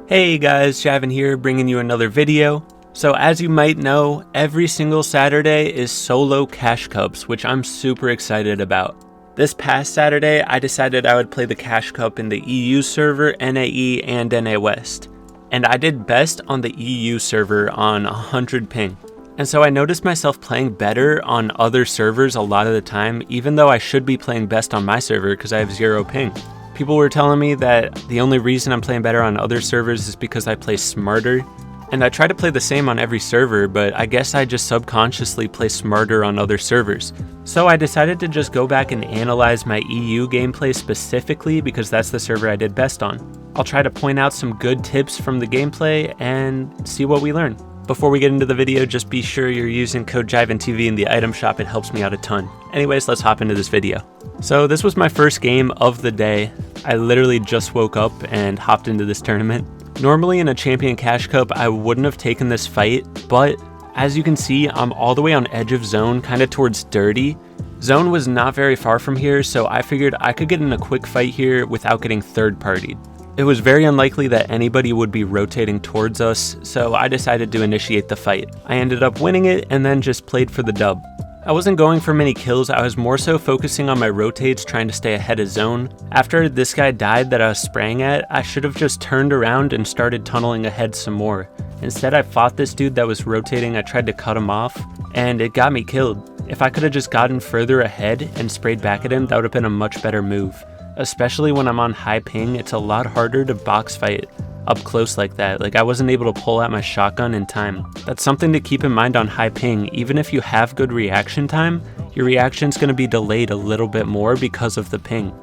Hey guys, Shavin here, bringing you another video. So as you might know, every single Saturday is solo cash cups, which I'm super excited about. This past Saturday, I decided I would play the cash cup in the EU server, NAE, and NA West. And I did best on the EU server on 100 ping. And so I noticed myself playing better on other servers a lot of the time, even though I should be playing best on my server because I have 0 ping. People were telling me that the only reason I'm playing better on other servers is because I play smarter. And I try to play the same on every server, but I guess I just subconsciously play smarter on other servers. So I decided to just go back and analyze my EU gameplay specifically because that's the server I did best on. I'll try to point out some good tips from the gameplay and see what we learn. Before we get into the video, just be sure you're using code JIVINTV in the item shop, it helps me out a ton. Anyways, let's hop into this video. So this was my first game of the day. I literally just woke up and hopped into this tournament. Normally in a champion cash cup, I wouldn't have taken this fight, but as you can see, I'm all the way on edge of zone, kind of towards dirty. Zone was not very far from here, so I figured I could get in a quick fight here without getting third-partied. It was very unlikely that anybody would be rotating towards us, so I decided to initiate the fight. I ended up winning it and then just played for the dub. I wasn't going for many kills, I was more so focusing on my rotates, trying to stay ahead of zone. After this guy died that I was spraying at, I should have just turned around and started tunneling ahead some more. Instead, I fought this dude that was rotating, I tried to cut him off, and it got me killed. If I could have just gotten further ahead and sprayed back at him, that would have been a much better move. Especially when I'm on high ping, it's a lot harder to box fight up close like that. Like I wasn't able to pull out my shotgun in time. That's something to keep in mind on high ping. Even if you have good reaction time, your reaction's gonna be delayed a little bit more because of the ping.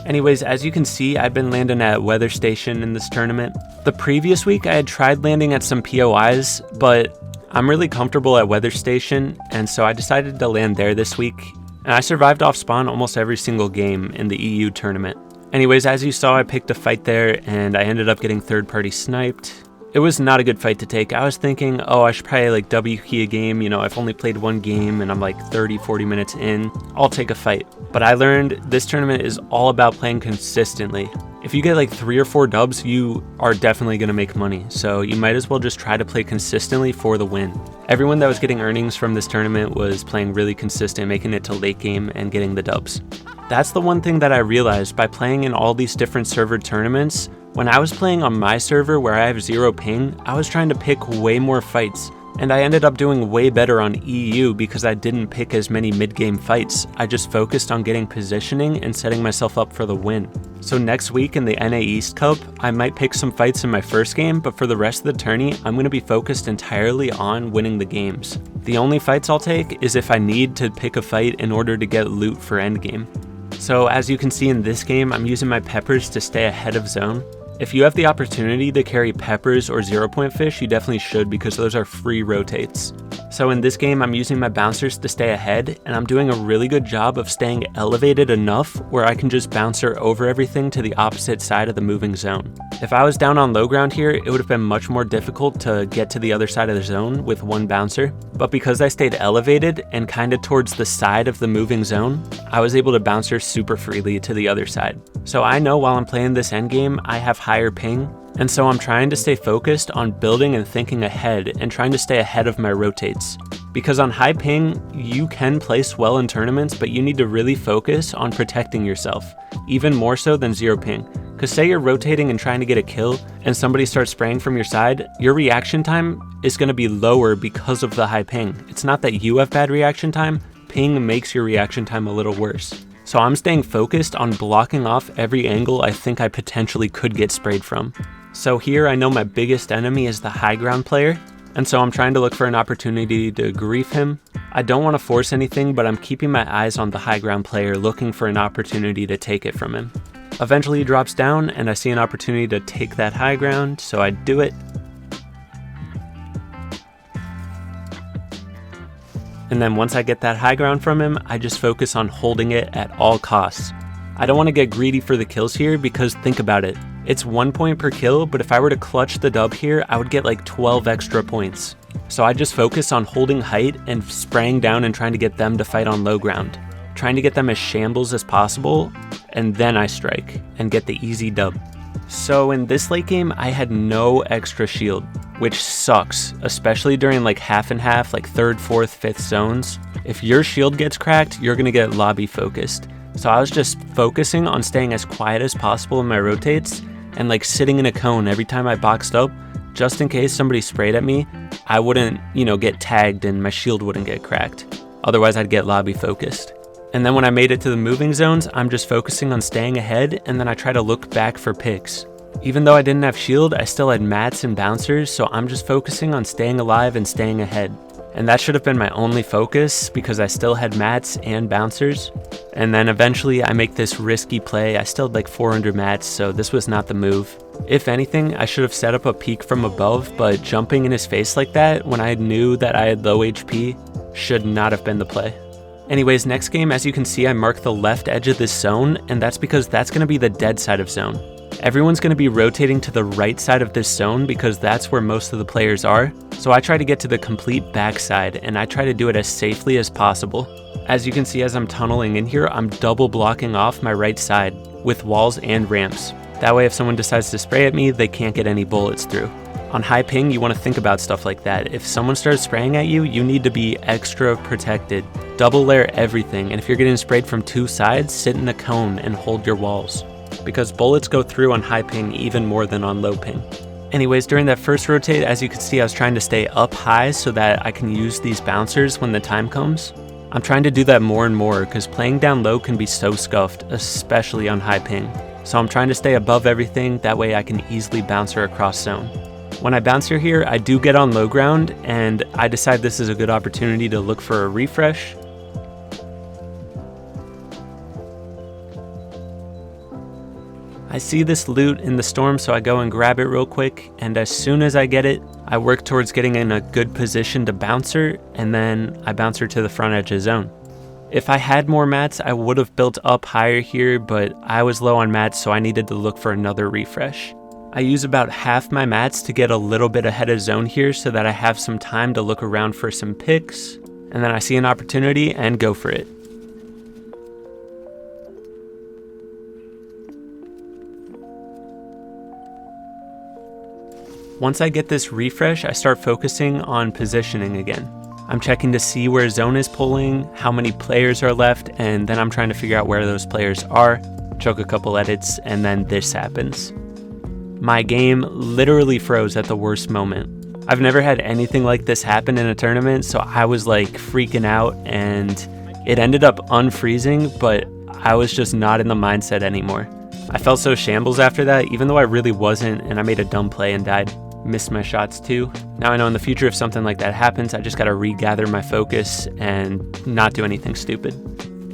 Anyways, as you can see, I've been landing at Weather Station in this tournament. The previous week, I had tried landing at some POIs, but I'm really comfortable at Weather Station, and so I decided to land there this week. And I survived off spawn almost every single game in the EU tournament. Anyways, as you saw, I picked a fight there and I ended up getting third-party sniped. It was not a good fight to take. I was thinking, oh, I should probably like W key a game. You know, I've only played one game and I'm like 30-40 minutes in. I'll take a fight. But I learned this tournament is all about playing consistently. If you get like 3 or 4 dubs, you are definitely going to make money. So you might as well just try to play consistently for the win. Everyone that was getting earnings from this tournament was playing really consistent, making it to late game and getting the dubs. That's the one thing that I realized by playing in all these different server tournaments. When I was playing on my server where I have 0 ping, I was trying to pick way more fights. And I ended up doing way better on EU because I didn't pick as many mid-game fights. I just focused on getting positioning and setting myself up for the win. So next week in the NA East Cup, I might pick some fights in my first game, but for the rest of the tourney, I'm going to be focused entirely on winning the games. The only fights I'll take is if I need to pick a fight in order to get loot for endgame. So as you can see in this game, I'm using my peppers to stay ahead of zone. If you have the opportunity to carry peppers or 0-point fish, you definitely should because those are free rotates. So in this game, I'm using my bouncers to stay ahead, and I'm doing a really good job of staying elevated enough where I can just bouncer over everything to the opposite side of the moving zone. If I was down on low ground here, it would have been much more difficult to get to the other side of the zone with one bouncer. But because I stayed elevated and kind of towards the side of the moving zone, I was able to bouncer super freely to the other side. So I know while I'm playing this endgame, I have higher ping, and so I'm trying to stay focused on building and thinking ahead and trying to stay ahead of my rotates. Because on high ping, you can place well in tournaments, but you need to really focus on protecting yourself, even more so than 0 ping. Because say you're rotating and trying to get a kill, and somebody starts spraying from your side, your reaction time is going to be lower because of the high ping. It's not that you have bad reaction time, ping makes your reaction time a little worse. So I'm staying focused on blocking off every angle I think I potentially could get sprayed from. So here I know my biggest enemy is the high ground player, and so I'm trying to look for an opportunity to grief him. I don't want to force anything, but I'm keeping my eyes on the high ground player, looking for an opportunity to take it from him. Eventually he drops down, and I see an opportunity to take that high ground, so I do it. And then once I get that high ground from him, I just focus on holding it at all costs. I don't want to get greedy for the kills here because think about it. It's 1 point per kill, but if I were to clutch the dub here, I would get like 12 extra points. So I just focus on holding height and spraying down and trying to get them to fight on low ground. Trying to get them as shambles as possible, and then I strike and get the easy dub. So in this late game, I had no extra shield, which sucks, especially during like half and half, like 3rd, 4th, 5th zones. If your shield gets cracked, you're gonna get lobby focused. So I was just focusing on staying as quiet as possible in my rotates and like sitting in a cone every time I boxed up, just in case somebody sprayed at me, I wouldn't, get tagged and my shield wouldn't get cracked. Otherwise I'd get lobby focused. And then when I made it to the moving zones, I'm just focusing on staying ahead, and then I try to look back for picks. Even though I didn't have shield, I still had mats and bouncers, so I'm just focusing on staying alive and staying ahead. And that should have been my only focus because I still had mats and bouncers. And then eventually I make this risky play. I still had like 400 mats, so this was not the move. If anything, I should have set up a peek from above, but jumping in his face like that when I knew that I had low HP should not have been the play. Anyways, next game, as you can see, I marked the left edge of this zone, and that's because that's going to be the dead side of zone. Everyone's going to be rotating to the right side of this zone because that's where most of the players are. So I try to get to the complete backside, and I try to do it as safely as possible. As you can see, as I'm tunneling in here, I'm double blocking off my right side with walls and ramps. That way if someone decides to spray at me, they can't get any bullets through. On high ping, you want to think about stuff like that. If someone starts spraying at you, you need to be extra protected. Double layer everything, and if you're getting sprayed from 2 sides, sit in a cone and hold your walls, because bullets go through on high ping even more than on low ping. Anyways, during that first rotate, as you can see, I was trying to stay up high so that I can use these bouncers when the time comes. I'm trying to do that more and more because playing down low can be so scuffed, especially on high ping. So I'm trying to stay above everything, that way I can easily bouncer across zone. When I bouncer here, I do get on low ground, and I decide this is a good opportunity to look for a refresh. I see this loot in the storm, so I go and grab it real quick, and as soon as I get it, I work towards getting in a good position to bouncer, and then I bouncer to the front edge of zone. If I had more mats, I would have built up higher here, but I was low on mats, so I needed to look for another refresh. I use about half my mats to get a little bit ahead of zone here so that I have some time to look around for some picks, and then I see an opportunity and go for it. Once I get this refresh, I start focusing on positioning again. I'm checking to see where zone is pulling, how many players are left, and then I'm trying to figure out where those players are, choke a couple edits, and then this happens. My game literally froze at the worst moment. I've never had anything like this happen in a tournament, so I was like freaking out, and it ended up unfreezing, but I was just not in the mindset anymore. I felt so shambles after that, even though I really wasn't, and I made a dumb play and died. Missed my shots too. Now I know in the future if something like that happens, I just gotta regather my focus and not do anything stupid.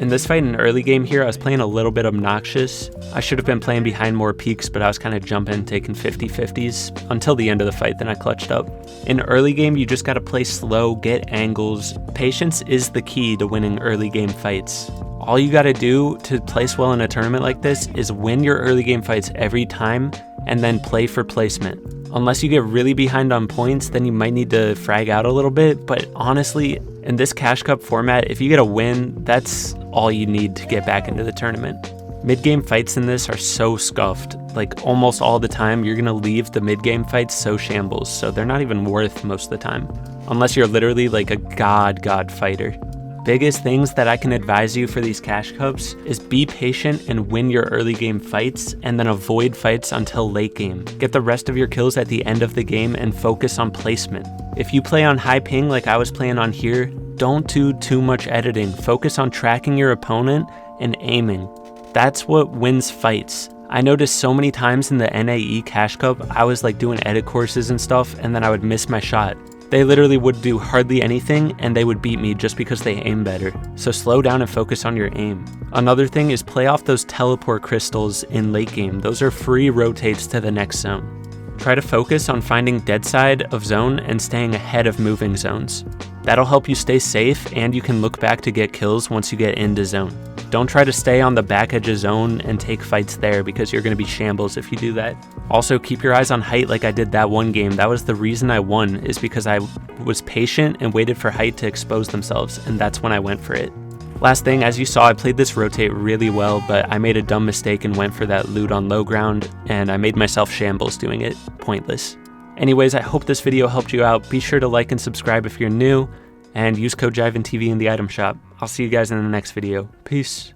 In this fight in the early game here, I was playing a little bit obnoxious. I should have been playing behind more peaks, but I was kind of jumping, taking 50-50s until the end of the fight, then I clutched up. In early game, you just gotta play slow, get angles. Patience is the key to winning early game fights. All you gotta do to place well in a tournament like this is win your early game fights every time and then play for placement. Unless you get really behind on points, then you might need to frag out a little bit, but honestly, in this Cash Cup format, if you get a win, that's all you need to get back into the tournament. Mid-game fights in this are so scuffed. Like almost all the time, you're gonna leave the mid-game fights so shambles, so they're not even worth most of the time. Unless you're literally like a god fighter. Biggest things that I can advise you for these Cash Cups is be patient and win your early game fights, and then avoid fights until late game. Get the rest of your kills at the end of the game and focus on placement. If you play on high ping like I was playing on here, don't do too much editing. Focus on tracking your opponent and aiming. That's what wins fights. I noticed so many times in the NAE Cash Cup, I was like doing edit courses and stuff, and then I would miss my shot. They literally would do hardly anything and they would beat me just because they aim better. So slow down and focus on your aim. Another thing is play off those teleport crystals in late game. Those are free rotates to the next zone. Try to focus on finding dead side of zone and staying ahead of moving zones. That'll help you stay safe, and you can look back to get kills once you get into zone. Don't try to stay on the back edge of zone and take fights there because you're going to be shambles if you do that. Also, keep your eyes on height like I did that one game. That was the reason I won, is because I was patient and waited for height to expose themselves, and that's when I went for it. Last thing, as you saw, I played this rotate really well, but I made a dumb mistake and went for that loot on low ground, and I made myself shambles doing it. Pointless. Anyways, I hope this video helped you out. Be sure to like and subscribe if you're new, and use code JIVENTV in the item shop. I'll see you guys in the next video. Peace.